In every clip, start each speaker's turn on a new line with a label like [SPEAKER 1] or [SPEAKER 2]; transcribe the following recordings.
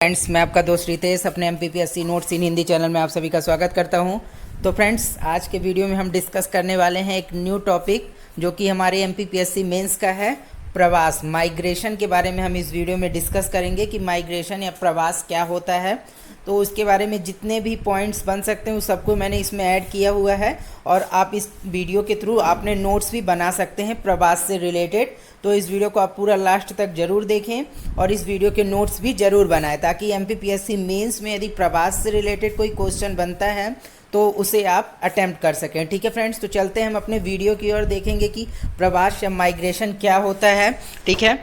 [SPEAKER 1] Friends, मैं आपका दोस्त रितेश अपने MPPSC नोट्स इन हिंदी चैनल में आप सभी का स्वागत करता हूं। तो फ्रेंड्स, आज के वीडियो में हम डिस्कस करने वाले हैं एक न्यू टॉपिक जो कि हमारे MPPSC मेंस का है, प्रवास, माइग्रेशन के बारे में हम इस वीडियो में डिस्कस करेंगे कि माइग्रेशन या प्रवास क्या होता है। तो उसके बारे में जितने भी पॉइंट्स बन सकते हैं उस सबको मैंने इसमें ऐड किया हुआ है और आप इस वीडियो के थ्रू अपने नोट्स भी बना सकते हैं प्रवास से रिलेटेड। तो इस वीडियो को आप पूरा लास्ट तक ज़रूर देखें और इस वीडियो के नोट्स भी ज़रूर बनाएं ताकि MPPSC मेंस में यदि प्रवास से रिलेटेड कोई क्वेश्चन बनता है तो उसे आप अटेम्प्ट कर सकें। ठीक है फ्रेंड्स, तो चलते हैं हम अपने वीडियो की ओर, देखेंगे कि प्रवास या माइग्रेशन क्या होता है। ठीक है,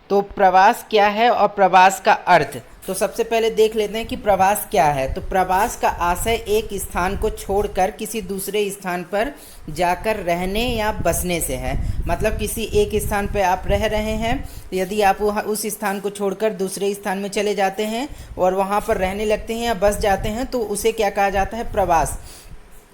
[SPEAKER 1] तो प्रवास क्या है और प्रवास का अर्थ। तो सबसे पहले देख लेते हैं कि प्रवास क्या है। तो प्रवास का आशय एक स्थान को छोड़कर किसी दूसरे स्थान पर जाकर रहने या बसने से है। मतलब किसी एक स्थान पर आप रह रहे हैं, यदि आप उस स्थान को छोड़कर दूसरे स्थान में चले जाते हैं और वहाँ पर रहने लगते हैं या बस जाते हैं तो उसे क्या कहा जाता है, प्रवास।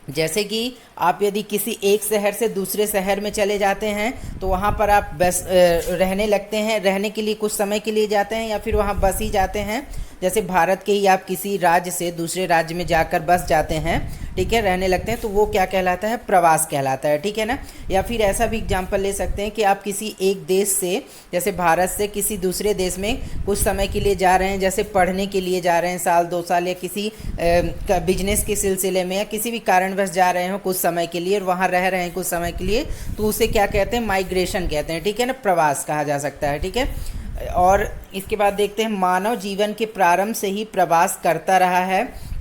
[SPEAKER 1] जैसे कि आप यदि किसी एक शहर से दूसरे शहर में चले जाते हैं तो वहाँ पर आप बस रहने लगते हैं, रहने के लिए कुछ समय के लिए जाते हैं या फिर वहाँ बस ही जाते हैं। जैसे भारत के ही आप किसी राज्य से दूसरे राज्य में जाकर बस जाते हैं, ठीक है, रहने लगते हैं, तो वो क्या कहलाता है, प्रवास कहलाता है। ठीक है ना। या फिर ऐसा भी एग्जाम्पल ले सकते हैं कि आप किसी एक देश से, जैसे भारत से किसी दूसरे देश में कुछ समय के लिए जा रहे हैं, जैसे पढ़ने के लिए जा रहे हैं, साल 2 साल, या किसी बिजनेस के सिलसिले में या किसी भी कारणवश जा रहे हो कुछ समय के लिए और वहाँ रह रहे हैं कुछ समय के लिए, तो उसे क्या कहते हैं, माइग्रेशन कहते हैं। ठीक है ना, प्रवास कहा जा सकता है। ठीक है, और इसके बाद देखते हैं, मानव जीवन के प्रारंभ से ही प्रवास करता रहा है।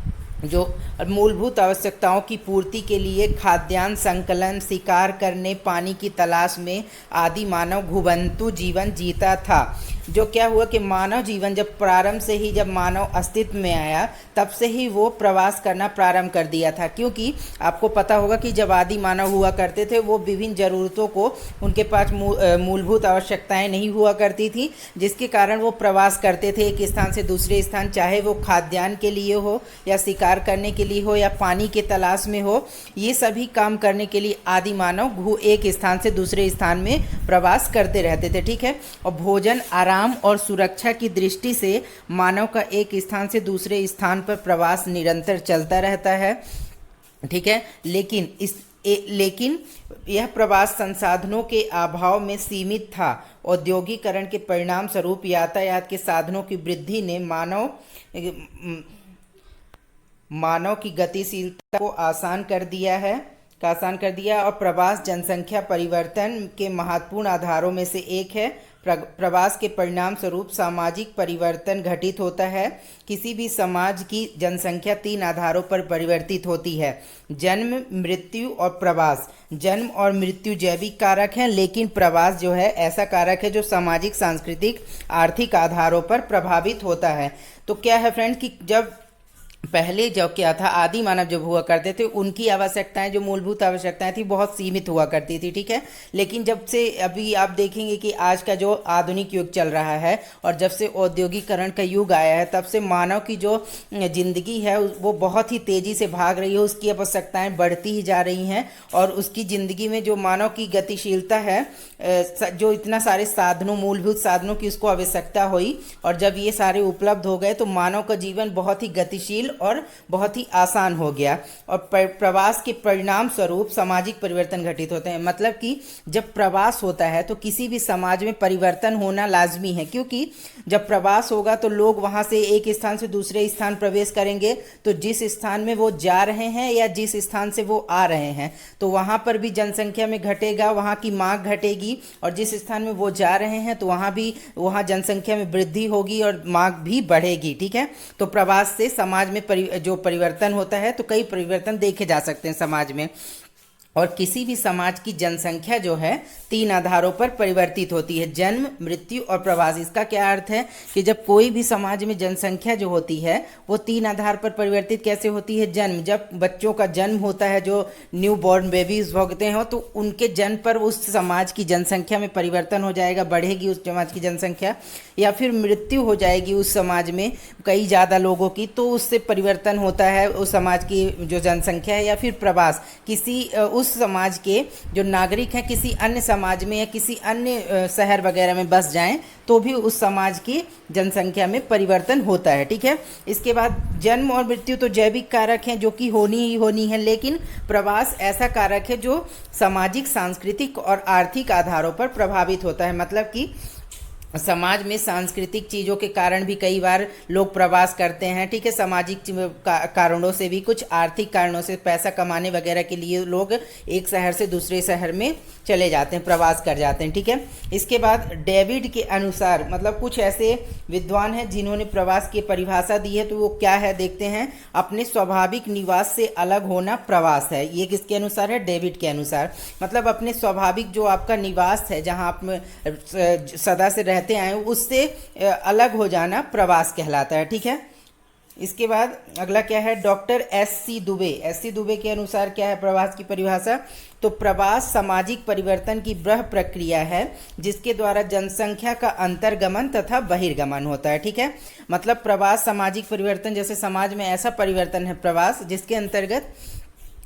[SPEAKER 1] जो मूलभूत आवश्यकताओं की पूर्ति के लिए खाद्यान्न संकलन, शिकार करने, पानी की तलाश में आदि मानव घुमंतु जीवन जीता था। जो क्या हुआ कि मानव जीवन जब प्रारंभ से ही, जब मानव अस्तित्व में आया तब से ही वो प्रवास करना प्रारंभ कर दिया था। क्योंकि आपको पता होगा कि जब आदि मानव हुआ करते थे वो विभिन्न ज़रूरतों को, उनके पास मूलभूत आवश्यकताएं नहीं हुआ करती थी, जिसके कारण वो प्रवास करते थे एक स्थान से दूसरे स्थान, चाहे वो खाद्यान्न के लिए हो या शिकार करने के लिए हो या पानी के तलाश में हो। ये सभी काम करने के लिए आदि मानव एक स्थान से दूसरे स्थान में प्रवास करते रहते थे। ठीक है, और भोजन, आराम और सुरक्षा की दृष्टि से मानव का एक स्थान से दूसरे स्थान पर प्रवास निरंतर चलता रहता है। ठीक है, लेकिन यह प्रवास संसाधनों के अभाव में सीमित था। औद्योगिकरण के परिणाम स्वरूप यातायात के साधनों की वृद्धि ने मानव की गतिशीलता को आसान कर दिया और प्रवास जनसंख्या परिवर्तन के महत्वपूर्ण आधारों में से एक है। प्रवास के परिणाम स्वरूप सामाजिक परिवर्तन घटित होता है। किसी भी समाज की जनसंख्या 3 आधारों पर परिवर्तित होती है: जन्म, मृत्यु और प्रवास। जन्म और मृत्यु जैविक कारक हैं, लेकिन प्रवास जो है ऐसा कारक है जो सामाजिक, सांस्कृतिक, आर्थिक आधारों पर प्रभावित होता है। तो क्या है फ्रेंड्स कि जब पहले जो क्या था, आदि मानव जब हुआ करते थे उनकी आवश्यकताएं, जो मूलभूत आवश्यकताएं थी, बहुत सीमित हुआ करती थी। ठीक है, लेकिन जब से अभी आप देखेंगे कि आज का जो आधुनिक युग चल रहा है और जब से औद्योगिकरण का युग आया है तब से मानव की जो ज़िंदगी है वो बहुत ही तेज़ी से भाग रही है, उसकी आवश्यकताएं बढ़ती ही जा रही हैं और उसकी ज़िंदगी में जो मानव की गतिशीलता है, जो इतना सारे साधनों, मूलभूत साधनों की उसको आवश्यकता हुई और जब ये सारे उपलब्ध हो गए तो मानव का जीवन बहुत ही गतिशील और बहुत ही आसान हो गया। और प्रवास के परिणाम स्वरूप सामाजिक परिवर्तन घटित होते हैं। मतलब कि जब प्रवास होता है तो किसी भी समाज में परिवर्तन होना लाजमी है, क्योंकि जब प्रवास होगा तो लोग वहां से एक स्थान से दूसरे स्थान प्रवेश करेंगे, तो जिस स्थान में वो जा रहे हैं या जिस स्थान से वो आ रहे हैं तो वहां पर भी जनसंख्या में घटेगा, वहां की मांग घटेगी, और जिस स्थान में वो जा रहे हैं तो वहां जनसंख्या में वृद्धि होगी और मांग भी बढ़ेगी। ठीक है, तो प्रवास से समाज में जो परिवर्तन होता है, तो कई परिवर्तन देखे जा सकते हैं समाज में। और किसी भी समाज की जनसंख्या जो है 3 आधारों पर परिवर्तित होती है: जन्म, मृत्यु और प्रवास। इसका क्या अर्थ है कि जब कोई भी समाज में जनसंख्या जो होती है वो 3 आधार पर परिवर्तित कैसे होती है। जन्म, जब बच्चों का जन्म होता है, जो न्यू बॉर्न बेबीज होते हैं, तो उनके जन्म पर उस समाज की जनसंख्या में परिवर्तन हो जाएगा, बढ़ेगी उस समाज की जनसंख्या। या फिर मृत्यु हो जाएगी उस समाज में कई ज़्यादा लोगों की, तो उससे परिवर्तन होता है उस समाज की जो जनसंख्या है। या फिर प्रवास, उस समाज के जो नागरिक हैं किसी अन्य समाज में या किसी अन्य शहर वगैरह में बस जाएं तो भी उस समाज की जनसंख्या में परिवर्तन होता है। ठीक है, इसके बाद जन्म और मृत्यु तो जैविक कारक हैं जो कि होनी ही होनी है, लेकिन प्रवास ऐसा कारक है जो सामाजिक, सांस्कृतिक और आर्थिक आधारों पर प्रभावित होता है। मतलब कि समाज में सांस्कृतिक चीज़ों के कारण भी कई बार लोग प्रवास करते हैं। ठीक है, सामाजिक कारणों से भी, कुछ आर्थिक कारणों से, पैसा कमाने वगैरह के लिए लोग एक शहर से दूसरे शहर में चले जाते हैं, प्रवास कर जाते हैं। ठीक है, इसके बाद डेविड के अनुसार, मतलब कुछ ऐसे विद्वान हैं जिन्होंने प्रवास की परिभाषा दी है, तो वो क्या है देखते हैं। अपने स्वाभाविक निवास से अलग होना प्रवास है। ये किसके अनुसार है? डेविड के अनुसार। मतलब अपने स्वाभाविक जो आपका निवास है, जहाँ आप सदा से रहते आए उससे अलग हो जाना प्रवास कहलाता है। ठीक है, इसके बाद अगला क्या है? डॉक्टर एस सी दुबे के अनुसार क्या है प्रवास की परिभाषा? तो प्रवास सामाजिक परिवर्तन की ब्रह प्रक्रिया है जिसके द्वारा जनसंख्या का अंतर्गमन तथा बहिर्गमन होता है। ठीक है, मतलब प्रवास सामाजिक परिवर्तन, जैसे समाज में ऐसा परिवर्तन है प्रवास जिसके अंतर्गत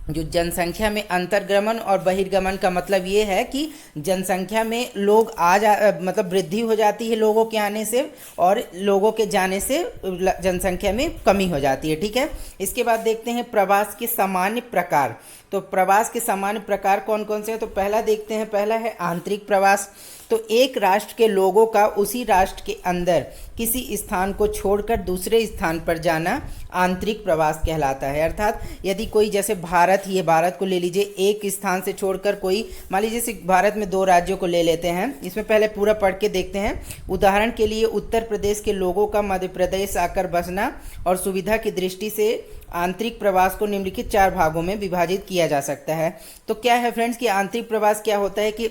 [SPEAKER 1] जो जनसंख्या में अंतर्गमन और बहिर्गमन का मतलब ये है कि जनसंख्या में लोग मतलब वृद्धि हो जाती है लोगों के आने से, और लोगों के जाने से जनसंख्या में कमी हो जाती है। ठीक है, इसके बाद देखते हैं प्रवास के सामान्य प्रकार। तो प्रवास के सामान्य प्रकार कौन कौन से हैं? तो पहला देखते हैं, पहला है आंतरिक प्रवास। तो एक राष्ट्र के लोगों का उसी राष्ट्र के अंदर किसी स्थान को छोड़कर दूसरे स्थान पर जाना आंतरिक प्रवास कहलाता है। अर्थात यदि कोई, जैसे भारत ही है, भारत को ले लीजिए, एक स्थान से छोड़कर कोई, मान लीजिए जैसे भारत में 2 राज्यों को ले लेते हैं, इसमें पहले पूरा पढ़ के देखते हैं। उदाहरण के लिए उत्तर प्रदेश के लोगों का मध्य प्रदेश आकर बसना और सुविधा की दृष्टि से आंतरिक प्रवास को निम्नलिखित 4 भागों में विभाजित किया जा सकता है। तो क्या है फ्रेंड्स कि आंतरिक प्रवास क्या होता है कि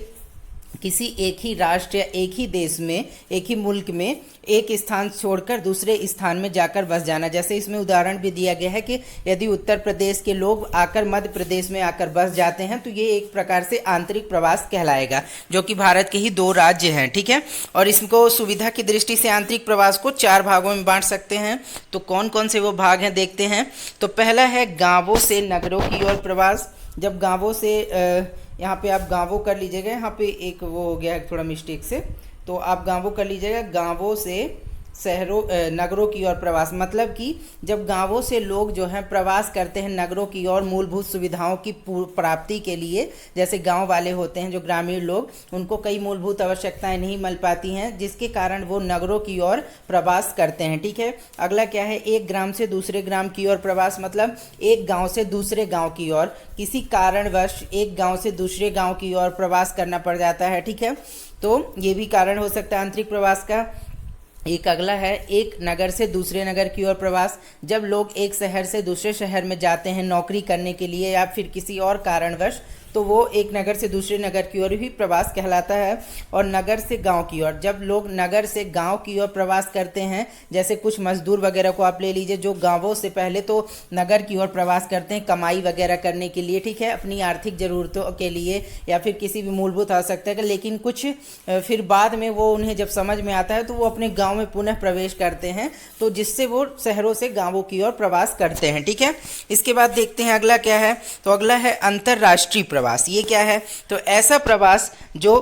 [SPEAKER 1] किसी एक ही राष्ट्र या एक ही देश में, एक ही मुल्क में एक स्थान छोड़कर दूसरे स्थान में जाकर बस जाना। जैसे इसमें उदाहरण भी दिया गया है कि यदि उत्तर प्रदेश के लोग आकर मध्य प्रदेश में आकर बस जाते हैं तो ये एक प्रकार से आंतरिक प्रवास कहलाएगा, जो कि भारत के ही 2 राज्य हैं। ठीक है, और इसको सुविधा की दृष्टि से आंतरिक प्रवास को 4 भागों में बांट सकते हैं। तो कौन कौन से वो भाग हैं देखते हैं। तो पहला है गाँवों से नगरों की ओर प्रवास। जब गाँवों से, यहाँ पे आप गाँवों कर लीजिएगा, यहाँ पे एक वो हो गया है थोड़ा मिस्टेक से, तो आप गाँवों कर लीजिएगा। गाँवों से शहरों नगरों की ओर प्रवास, मतलब कि जब गांवों से लोग जो हैं प्रवास करते हैं नगरों की ओर मूलभूत सुविधाओं की प्राप्ति के लिए। जैसे गांव वाले होते हैं जो ग्रामीण लोग, उनको कई मूलभूत आवश्यकताएं नहीं मिल पाती हैं, जिसके कारण वो नगरों की ओर प्रवास करते हैं। ठीक है, अगला क्या है? एक ग्राम से दूसरे ग्राम की ओर प्रवास, मतलब एक गाँव से दूसरे गाँव की ओर किसी कारणवश एक गाँव से दूसरे गाँव की ओर प्रवास करना पड़ जाता है। ठीक है, तो ये भी कारण हो सकता है आंतरिक प्रवास का। एक अगला है एक नगर से दूसरे नगर की ओर प्रवास। जब लोग एक शहर से दूसरे शहर में जाते हैं नौकरी करने के लिए या फिर किसी और कारणवश, तो वो एक नगर से दूसरे नगर की ओर भी प्रवास कहलाता है। और नगर से गांव की ओर, जब लोग नगर से गांव की ओर प्रवास करते हैं, जैसे कुछ मजदूर वगैरह को आप ले लीजिए जो गांवों से पहले तो नगर की ओर प्रवास करते हैं कमाई वगैरह करने के लिए, ठीक है, अपनी आर्थिक ज़रूरतों के लिए या फिर किसी भी मूलभूत आवश्यकता के, लेकिन कुछ फिर बाद में वो उन्हें जब समझ में आता है तो वो अपने गाँव में पुनः प्रवेश करते हैं, तो जिससे वो शहरों से गाँवों की ओर प्रवास करते हैं। ठीक है, इसके बाद देखते हैं अगला क्या है। तो अगला है अंतर्राष्ट्रीय प्रवास। ये क्या है? तो ऐसा प्रवास जो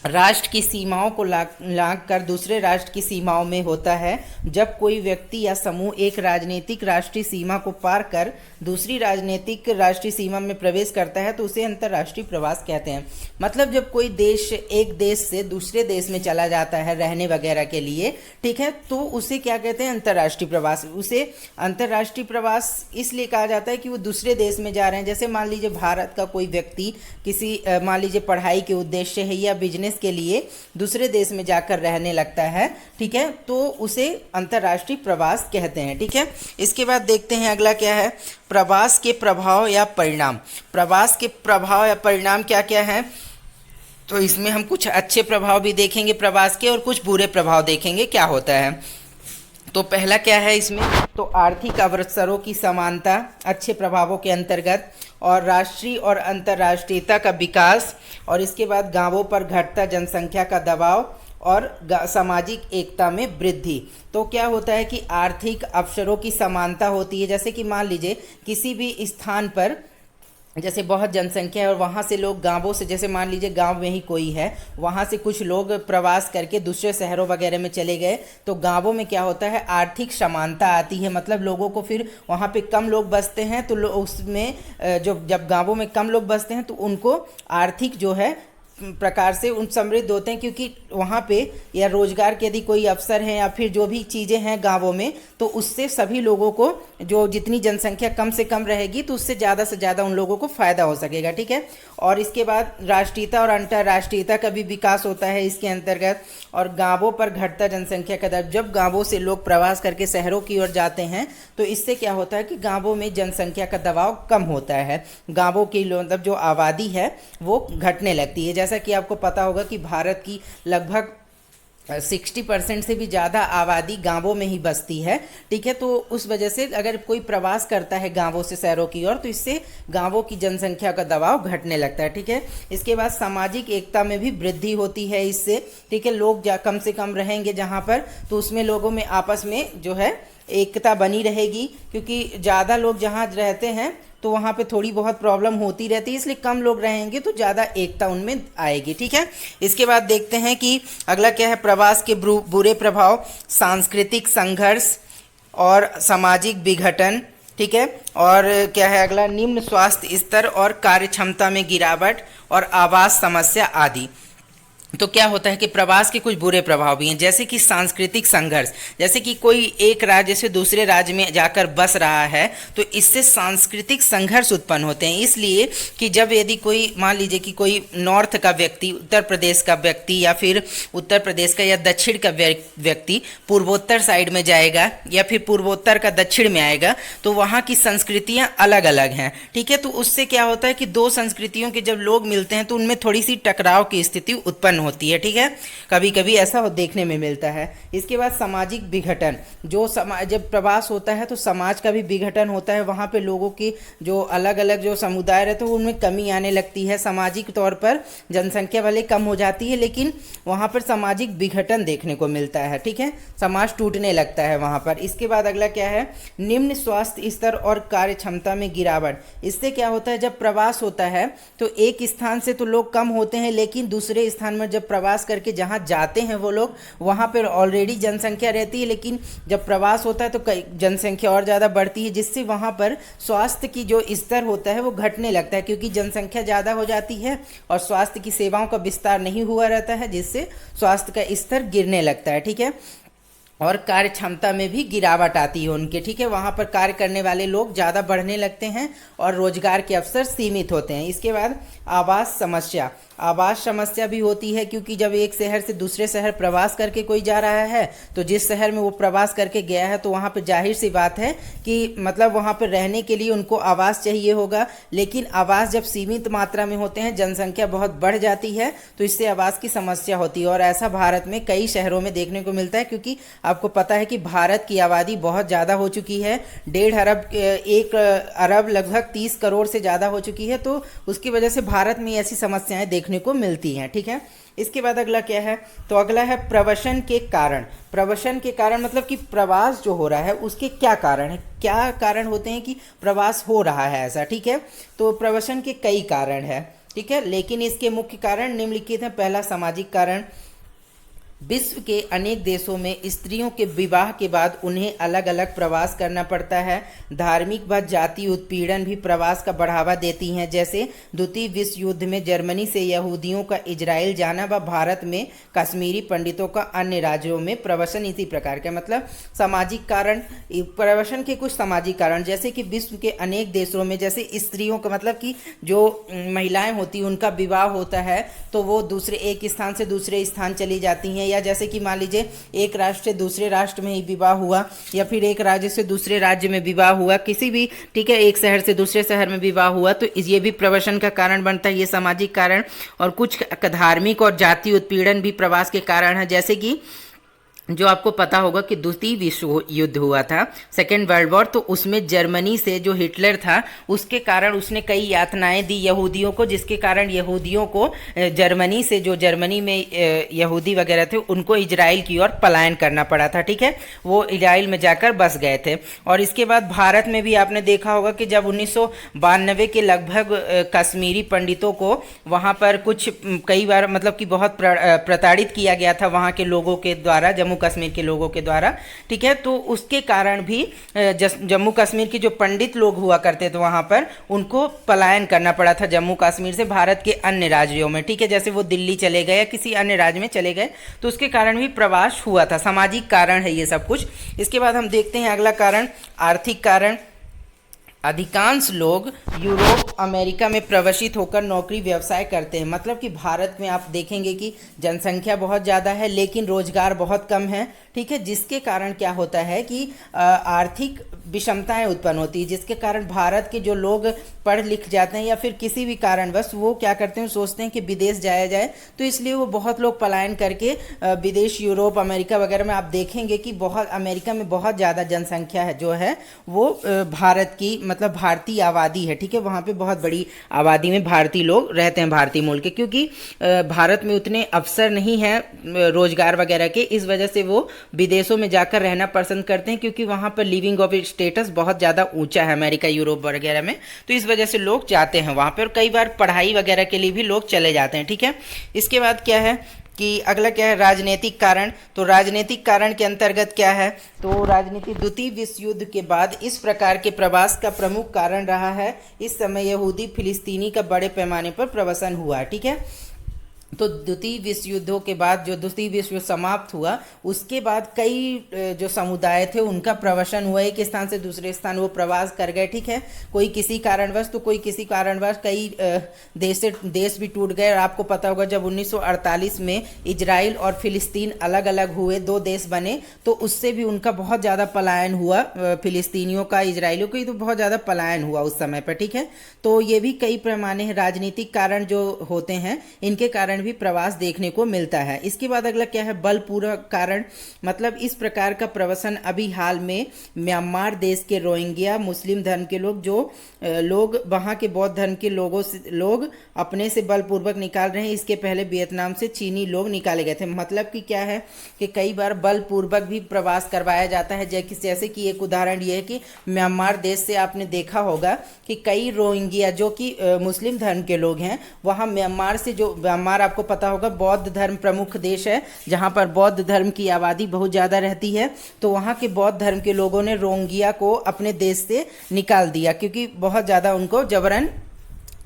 [SPEAKER 1] राष्ट्र की सीमाओं को लांघ कर दूसरे राष्ट्र की सीमाओं में होता है। जब कोई व्यक्ति या समूह एक राजनीतिक राष्ट्रीय सीमा को पार कर दूसरी राजनीतिक राष्ट्रीय सीमा में प्रवेश करता है तो उसे अंतर्राष्ट्रीय प्रवास कहते हैं। मतलब जब कोई देश एक देश से दूसरे देश में चला जाता है रहने वगैरह के लिए, ठीक है, तो उसे क्या कहते हैं? अंतर्राष्ट्रीय प्रवास। उसे अंतर्राष्ट्रीय प्रवास इसलिए कहा जाता है कि वो दूसरे देश में जा रहे हैं। जैसे मान लीजिए भारत का कोई व्यक्ति किसी मान लीजिए पढ़ाई के उद्देश्य है या बिजनेस के लिए दूसरे देश में जाकर रहने लगता है, ठीक है, तो उसे अंतर्राष्ट्रीय प्रवास कहते हैं। ठीक है, इसके बाद देखते हैं अगला क्या है। प्रवास के प्रभाव या परिणाम। प्रवास के प्रभाव या परिणाम क्या क्या हैं? तो इसमें हम कुछ अच्छे प्रभाव भी देखेंगे प्रवास के और कुछ बुरे प्रभाव देखेंगे क्या होता है। तो पहला क्या है इसमें? तो आर्थिक अवसरों की समानता अच्छे प्रभावों के अंतर्गत, और राष्ट्रीय और अंतर्राष्ट्रीयता का विकास, और इसके बाद गांवों पर घटता जनसंख्या का दबाव और सामाजिक एकता में वृद्धि। तो क्या होता है कि आर्थिक अवसरों की समानता होती है। जैसे कि मान लीजिए किसी भी स्थान पर जैसे बहुत जनसंख्या है और वहाँ से लोग गांवों से, जैसे मान लीजिए गांव में ही कोई है, वहाँ से कुछ लोग प्रवास करके दूसरे शहरों वगैरह में चले गए, तो गांवों में क्या होता है, आर्थिक समानता आती है। मतलब लोगों को फिर वहाँ पे कम लोग बसते हैं तो उसमें जो जब गांवों में कम लोग बसते हैं तो उनको आर्थिक जो है प्रकार से उन समृद्ध होते हैं, क्योंकि वहाँ पे या रोजगार के यदि कोई अवसर हैं या फिर जो भी चीज़ें हैं गांवों में, तो उससे सभी लोगों को, जो जितनी जनसंख्या कम से कम रहेगी तो उससे ज़्यादा से ज़्यादा उन लोगों को फ़ायदा हो सकेगा। ठीक है। और इसके बाद राष्ट्रीयता और अंतर्राष्ट्रीयता का भी विकास होता है इसके अंतर्गत। और गांवों पर घटता जनसंख्या का दर, जब गांवों से लोग प्रवास करके शहरों की ओर जाते हैं तो इससे क्या होता है कि गांवों में जनसंख्या का दबाव कम होता है, गांवों की मतलब जो आबादी है वो घटने लगती है। जैसा कि आपको पता होगा कि भारत की लगभग 60% से भी ज़्यादा आबादी गांवों में ही बसती है। ठीक है। तो उस वजह से अगर कोई प्रवास करता है गांवों से शहरों की ओर तो इससे गांवों की जनसंख्या का दबाव घटने लगता है। ठीक है। इसके बाद सामाजिक एकता में भी वृद्धि होती है इससे। ठीक है। लोग कम से कम रहेंगे जहां पर, तो उसमें लोगों में आपस में जो है एकता बनी रहेगी, क्योंकि ज़्यादा लोग जहाँ रहते हैं तो वहाँ पे थोड़ी बहुत प्रॉब्लम होती रहती है, इसलिए कम लोग रहेंगे तो ज़्यादा एकता उनमें आएगी। ठीक है। इसके बाद देखते हैं कि अगला क्या है, प्रवास के बुरे प्रभाव, सांस्कृतिक संघर्ष और सामाजिक विघटन। ठीक है। और क्या है अगला, निम्न स्वास्थ्य स्तर और कार्य क्षमता में गिरावट और आवास समस्या आदि। तो क्या होता है कि प्रवास के कुछ बुरे प्रभाव भी हैं, जैसे कि सांस्कृतिक संघर्ष, जैसे कि कोई एक राज्य से दूसरे राज्य में जाकर बस रहा है तो इससे सांस्कृतिक संघर्ष उत्पन्न होते हैं। इसलिए कि जब यदि कोई, मान लीजिए कि कोई नॉर्थ का व्यक्ति, उत्तर प्रदेश का व्यक्ति या फिर उत्तर प्रदेश का या दक्षिण का व्यक्ति पूर्वोत्तर साइड में जाएगा या फिर पूर्वोत्तर का दक्षिण में आएगा, तो वहाँ की संस्कृतियाँ अलग अलग हैं। ठीक है। तो उससे क्या होता है कि दो संस्कृतियों के जब लोग मिलते हैं तो उनमें थोड़ी सी टकराव की स्थिति उत्पन्न होती है। ठीक है। कभी कभी ऐसा देखने में मिलता है। इसके बाद सामाजिक विघटन, जो जब प्रवास होता है तो समाज का भी विघटन होता है, वहाँ पे लोगों की जो अलग अलग जो समुदाय रहते हैं उनमें कमी आने लगती है, सामाजिक तौर पर जनसंख्या वाले कम हो जाती है, लेकिन वहाँ पर सामाजिक विघटन देखने को मिलता है। ठीक है। समाज टूटने लगता है वहाँ पर। इसके बाद अगला क्या है, निम्न स्वास्थ्य स्तर और कार्य क्षमता में गिरावट। इससे क्या होता है, जब प्रवास होता है तो एक स्थान से तो लोग कम होते हैं, लेकिन दूसरे स्थान में जब प्रवास करके जहाँ जाते हैं वो लोग, वहाँ पर ऑलरेडी जनसंख्या रहती है, लेकिन जब प्रवास होता है तो कई जनसंख्या और ज़्यादा बढ़ती है, जिससे वहाँ पर स्वास्थ्य की जो स्तर होता है वो घटने लगता है, क्योंकि जनसंख्या ज़्यादा हो जाती है और स्वास्थ्य की सेवाओं का विस्तार नहीं हुआ रहता है, जिससे स्वास्थ्य का स्तर गिरने लगता है। ठीक है। और कार्य क्षमता में भी गिरावट आती है उनके। ठीक है। वहाँ पर कार्य करने वाले लोग ज़्यादा बढ़ने लगते हैं और रोजगार के अवसर सीमित होते हैं। इसके बाद आवास समस्या, आवास समस्या भी होती है, क्योंकि जब एक शहर से दूसरे शहर प्रवास करके कोई जा रहा है तो जिस शहर में वो प्रवास करके गया है तो वहाँ पर जाहिर सी बात है कि मतलब वहाँ पर रहने के लिए उनको आवास चाहिए होगा, लेकिन आवास जब सीमित मात्रा में होते हैं, जनसंख्या बहुत बढ़ जाती है, तो इससे आवास की समस्या होती है। और ऐसा भारत में कई शहरों में देखने को मिलता है, क्योंकि आपको पता है कि भारत की आबादी बहुत ज़्यादा हो चुकी है, 1.5 अरब लगभग 30 करोड़ से ज़्यादा हो चुकी है, तो उसकी वजह से भारत में ऐसी समस्याएं देखने को मिलती हैं। ठीक है। इसके बाद अगला क्या है, तो अगला है प्रवसन के कारण। प्रवसन के कारण मतलब कि प्रवास जो हो रहा है उसके क्या कारण है, क्या कारण होते हैं कि प्रवास हो रहा है ऐसा। ठीक है। तो प्रवसन के कई कारण है। ठीक है। लेकिन इसके मुख्य कारण निम्नलिखित हैं। पहला, सामाजिक कारण। विश्व के अनेक देशों में स्त्रियों के विवाह के बाद उन्हें अलग अलग प्रवास करना पड़ता है। धार्मिक व जाति उत्पीड़न भी प्रवास का बढ़ावा देती हैं, जैसे द्वितीय विश्व युद्ध में जर्मनी से यहूदियों का इजराइल जाना व भारत में कश्मीरी पंडितों का अन्य राज्यों में प्रवसन इसी प्रकार का। मतलब सामाजिक कारण, प्रवसन के कुछ सामाजिक कारण, जैसे कि विश्व के अनेक देशों में जैसे स्त्रियों का मतलब कि जो महिलाएं होती उनका विवाह होता है तो वो दूसरे एक स्थान से दूसरे स्थान चली जाती हैं, या जैसे कि मान लीजिए एक राष्ट्र से दूसरे राष्ट्र में ही विवाह हुआ, या फिर एक राज्य से दूसरे राज्य में विवाह हुआ, किसी भी, ठीक है, एक शहर से दूसरे शहर में विवाह हुआ, तो ये भी प्रवसन का कारण बनता है, ये सामाजिक कारण। और कुछ धार्मिक और जातीय उत्पीड़न भी प्रवास के कारण है, जैसे कि जो आपको पता होगा कि द्वितीय विश्व युद्ध हुआ था, सेकेंड वर्ल्ड वॉर, तो उसमें जर्मनी से जो हिटलर था उसके कारण उसने कई यातनाएं दी यहूदियों को, जिसके कारण यहूदियों को जर्मनी से, जो जर्मनी में यहूदी वगैरह थे उनको इजराइल की ओर पलायन करना पड़ा था। ठीक है, वो इजराइल में जाकर बस गए थे। और इसके बाद भारत में भी आपने देखा होगा कि जब 1992 के लगभग कश्मीरी पंडितों को वहाँ पर कुछ कई बार मतलब कि बहुत प्रताड़ित किया गया था वहाँ के लोगों के द्वारा, जम्मू कश्मीर के लोगों के द्वारा। ठीक है, तो उसके कारण भी जम्मू कश्मीर के जो पंडित लोग हुआ करते थे वहाँ पर उनको पलायन करना पड़ा था जम्मू कश्मीर से भारत के अन्य राज्यों में। ठीक है, जैसे वो दिल्ली चले गए या किसी अन्य राज्य में चले गए, तो उसके कारण भी प्रवास हुआ था। सामाजिक कारण है ये सब कुछ। इसके बाद हम देखते हैं अगला कारण, आर्थिक कारण। अधिकांश लोग यूरोप अमेरिका में प्रवशित होकर नौकरी व्यवसाय करते हैं। मतलब कि भारत में आप देखेंगे कि जनसंख्या बहुत ज़्यादा है लेकिन रोजगार बहुत कम है। ठीक है, जिसके कारण क्या होता है कि आर्थिक विषमताएं उत्पन्न होती है, जिसके कारण भारत के जो लोग पढ़ लिख जाते हैं या फिर किसी भी कारणवश वो क्या करते हैं, सोचते हैं कि विदेश जाया जाए, तो इसलिए वो बहुत लोग पलायन करके विदेश, यूरोप अमेरिका वगैरह में आप देखेंगे कि बहुत, अमेरिका में बहुत ज़्यादा जनसंख्या है जो है वो भारत की मतलब भारतीय आबादी है। ठीक है, वहाँ पे बहुत बड़ी आबादी में भारतीय लोग रहते हैं, भारतीय मूल के, क्योंकि भारत में उतने अवसर नहीं हैं रोजगार वगैरह के, इस वजह से वो विदेशों में जाकर रहना पसंद करते हैं, क्योंकि वहाँ पर लिविंग ऑफ स्टेटस बहुत ज़्यादा ऊंचा है अमेरिका, यूरोप वगैरह में, तो इस वजह से लोग जाते हैं वहाँ पर। और कई बार पढ़ाई वगैरह के लिए भी लोग चले जाते हैं। ठीक है, इसके बाद क्या है कि अगला क्या है, राजनीतिक कारण। तो राजनीतिक कारण के अंतर्गत क्या है, तो राजनीति द्वितीय विश्व युद्ध के बाद इस प्रकार के प्रवास का प्रमुख कारण रहा है। इस समय यहूदी फिलिस्तीनी का बड़े पैमाने पर प्रवसन हुआ। ठीक है, तो द्वितीय विश्व युद्धों के बाद, जो द्वितीय विश्व युद्ध समाप्त हुआ उसके बाद कई जो समुदाय थे उनका प्रवसन हुआ, एक स्थान से दूसरे स्थान वो प्रवास कर गए। ठीक है, कोई किसी कारणवश तो कोई किसी कारणवश, कई देश भी टूट गए। और आपको पता होगा जब 1948 में इजराइल और फिलिस्तीन अलग अलग हुए, दो देश बने, तो उससे भी उनका बहुत ज़्यादा पलायन हुआ, फिलिस्तीनियों का, इसराइलियों का, तो बहुत ज़्यादा पलायन हुआ उस समय पर। ठीक है, तो ये भी कई पैमाने राजनीतिक कारण जो होते हैं इनके कारण भी प्रवास देखने को मिलता है। इसके बाद अगला क्या है, बलपूर्वक कारण। मतलब इस प्रकार का प्रवसन अभी हाल में म्यांमार देश के रोहिंग्या मुस्लिम धर्म के लोग, जो लोग वहाँ के बौद्ध धर्म के लोगों से लोग अपने से बलपूर्वक निकाल रहे हैं। इसके पहले वियतनाम से चीनी लोग निकाले गए थे। मतलब कि क्या है कि कई बार बलपूर्वक भी प्रवास करवाया जाता है। जैसे कि एक उदाहरण ये है कि म्यांमार देश से आपने देखा होगा कि कई रोहिंग्या जो कि मुस्लिम धर्म के लोग हैं, वहाँ म्यांमार से, जो म्यांमार आपको पता होगा बौद्ध धर्म प्रमुख देश है, जहाँ पर बौद्ध धर्म की आबादी बहुत ज़्यादा रहती है, तो वहाँ के बौद्ध धर्म के लोगों ने रोहिंग्या को अपने देश से निकाल दिया, क्योंकि बहुत ज़्यादा उनको जबरन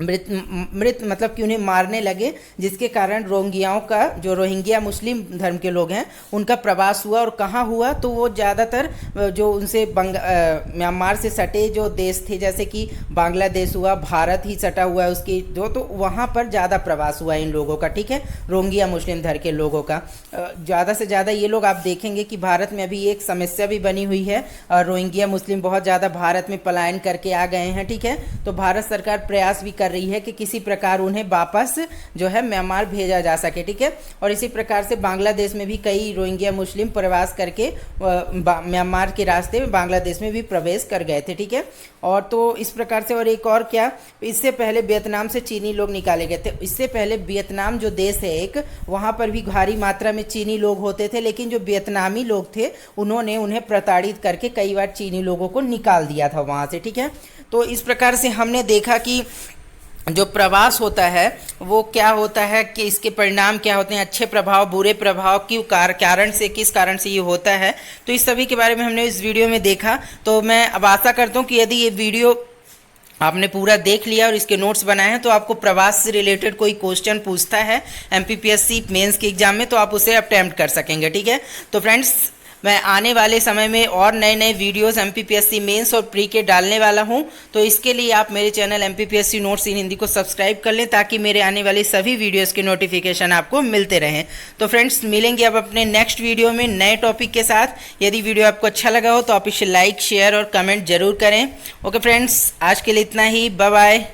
[SPEAKER 1] मृत मतलब कि उन्हें मारने लगे, जिसके कारण रोहिंग्याओं का, जो रोहिंग्या मुस्लिम धर्म के लोग हैं, उनका प्रवास हुआ। और कहाँ हुआ, तो वो ज़्यादातर जो उनसे म्यांमार से सटे जो देश थे, जैसे कि बांग्लादेश हुआ, भारत ही सटा हुआ है उसकी जो, तो वहाँ पर ज़्यादा प्रवास हुआ इन लोगों का। ठीक है, रोहिंग्या मुस्लिम धर्म के लोगों का ज़्यादा से ज़्यादा ये लोग, आप देखेंगे कि भारत में अभी एक समस्या भी बनी हुई है, रोहिंग्या मुस्लिम बहुत ज़्यादा भारत में पलायन करके आ गए हैं। ठीक है, तो भारत सरकार प्रयास भी कर रही है कि किसी प्रकार उन्हें वापस जो है म्यांमार भेजा जा सके। ठीक है, और इसी प्रकार से बांग्लादेश में भी कई रोहिंग्या मुस्लिम प्रवास करके म्यांमार के रास्ते में बांग्लादेश में भी प्रवेश कर गए थे। ठीक है, और तो इस प्रकार से, और एक और क्या, इससे पहले वियतनाम से चीनी लोग निकाले गए थे। इससे पहले वियतनाम जो देश है एक, वहाँ पर भी भारी मात्रा में चीनी लोग होते थे, लेकिन जो वियतनामी लोग थे उन्होंने उन्हें प्रताड़ित करके कई बार चीनी लोगों को निकाल दिया था वहाँ से। ठीक है, तो इस प्रकार से हमने देखा कि जो प्रवास होता है वो क्या होता है, कि इसके परिणाम क्या होते हैं, अच्छे प्रभाव, बुरे प्रभाव, क्यों कारण से, किस कारण से ये होता है, तो इस सभी के बारे में हमने इस वीडियो में देखा। तो मैं अब आशा करता हूँ कि यदि ये वीडियो आपने पूरा देख लिया और इसके नोट्स बनाए हैं, तो आपको प्रवास से रिलेटेड कोई क्वेश्चन पूछता है एमपीपीएससी मेंस के एग्जाम में, तो आप उसे अटेम्प्ट कर सकेंगे। ठीक है, तो फ्रेंड्स, मैं आने वाले समय में और नए नए वीडियोस एमपीपीएससी मेंस और प्री के डालने वाला हूं, तो इसके लिए आप मेरे चैनल एमपीपीएससी नोट्स इन हिंदी को सब्सक्राइब कर लें, ताकि मेरे आने वाली सभी वीडियोस के नोटिफिकेशन आपको मिलते रहें। तो फ्रेंड्स, मिलेंगे अब अपने नेक्स्ट वीडियो में नए टॉपिक के साथ। यदि वीडियो आपको अच्छा लगा हो तो आप इसे लाइक, शेयर और कमेंट जरूर करें। ओके फ्रेंड्स, आज के लिए इतना ही, बाय बाय।